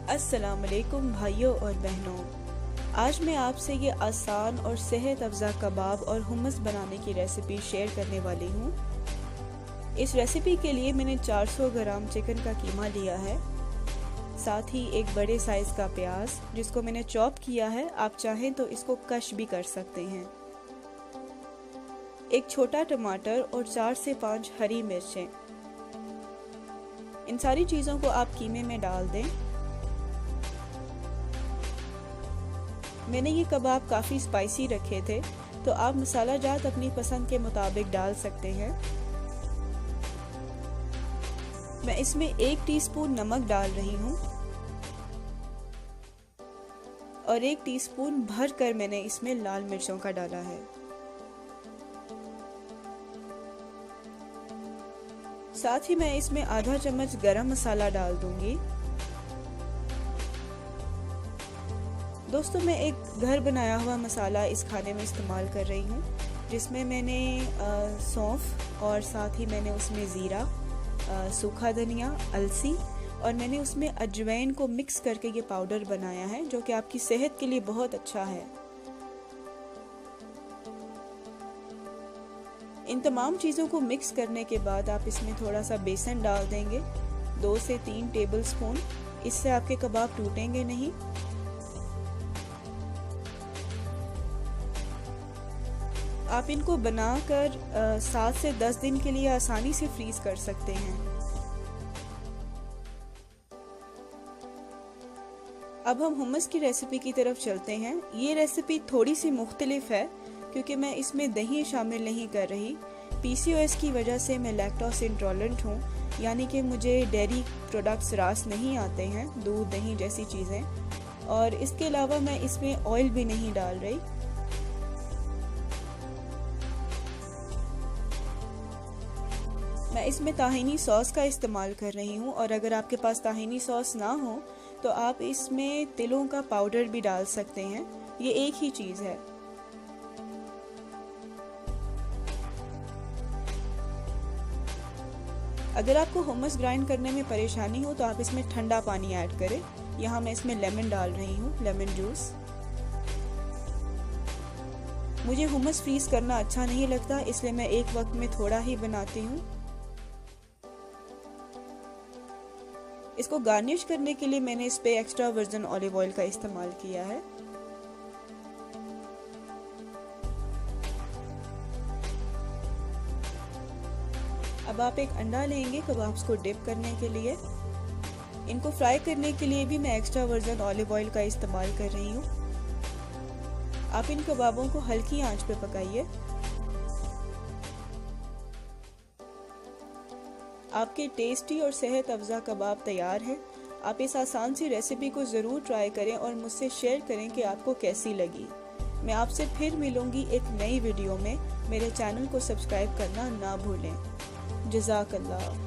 अस्सलाम वालेकुम भाइयों और बहनों। आज मैं आपसे ये आसान और सेहत अफ़ज़ा कबाब और हुम्मस बनाने की रेसिपी शेयर करने वाली हूँ। इस रेसिपी के लिए मैंने 400 ग्राम चिकन का कीमा लिया है, साथ ही एक बड़े साइज़ का प्याज जिसको मैंने चॉप किया है। आप चाहें तो इसको कश भी कर सकते हैं। एक छोटा टमाटर और 4 से 5 हरी मिर्चें। इन सारी चीज़ों को आप कीमे में डाल दें। मैंने ये कबाब काफ़ी स्पाइसी रखे थे, तो आप मसाला जात अपनी पसंद के मुताबिक डाल सकते हैं। मैं इसमें 1 टीस्पून नमक डाल रही हूँ और 1 टीस्पून भर कर मैंने इसमें लाल मिर्चों का डाला है। साथ ही मैं इसमें आधा चम्मच गरम मसाला डाल दूंगी। दोस्तों, मैं एक घर बनाया हुआ मसाला इस खाने में इस्तेमाल कर रही हूँ, जिसमें मैंने सौंफ और साथ ही मैंने उसमें ज़ीरा, सूखा धनिया, अलसी और मैंने उसमें अजवाइन को मिक्स करके ये पाउडर बनाया है, जो कि आपकी सेहत के लिए बहुत अच्छा है। इन तमाम चीज़ों को मिक्स करने के बाद आप इसमें थोड़ा सा बेसन डाल देंगे, 2 से 3 टेबलस्पून। इससे आपके कबाब टूटेंगे नहीं। आप इनको बनाकर 7 से 10 दिन के लिए आसानी से फ्रीज कर सकते हैं। अब हम हुम्मस की रेसिपी की तरफ चलते हैं। ये रेसिपी थोड़ी सी मुख्तलिफ है क्योंकि मैं इसमें दही शामिल नहीं कर रही। PCOS की वजह से मैं लैक्टोज इंटॉलरेंट हूँ, यानी कि मुझे डेयरी प्रोडक्ट्स रास नहीं आते हैं, दूध, दही जैसी चीज़ें। और इसके अलावा मैं इसमें ऑयल भी नहीं डाल रही। मैं इसमें ताहिनी सॉस का इस्तेमाल कर रही हूँ, और अगर आपके पास ताहिनी सॉस ना हो तो आप इसमें तिलों का पाउडर भी डाल सकते हैं। ये एक ही चीज़ है। अगर आपको हुम्मस ग्राइंड करने में परेशानी हो तो आप इसमें ठंडा पानी ऐड करें। यहाँ मैं इसमें लेमन डाल रही हूँ, लेमन जूस। मुझे हुम्मस फ्रीज करना अच्छा नहीं लगता, इसलिए मैं एक वक्त में थोड़ा ही बनाती हूँ। इसको गार्निश करने के लिए मैंने इस पे एक्स्ट्रा वर्जिन ऑलिव ऑयल का इस्तेमाल किया है। अब आप एक अंडा लेंगे कबाब्स को डिप करने के लिए। इनको फ्राई करने के लिए भी मैं एक्स्ट्रा वर्जिन ऑलिव ऑयल का इस्तेमाल कर रही हूँ। आप इन कबाबों को हल्की आंच पे पकाइए। आपके टेस्टी और सेहत अफ़ज़ा कबाब तैयार हैं। आप इस आसान सी रेसिपी को ज़रूर ट्राई करें और मुझसे शेयर करें कि आपको कैसी लगी। मैं आपसे फिर मिलूंगी एक नई वीडियो में। मेरे चैनल को सब्सक्राइब करना ना भूलें। जज़ाकल्लाह।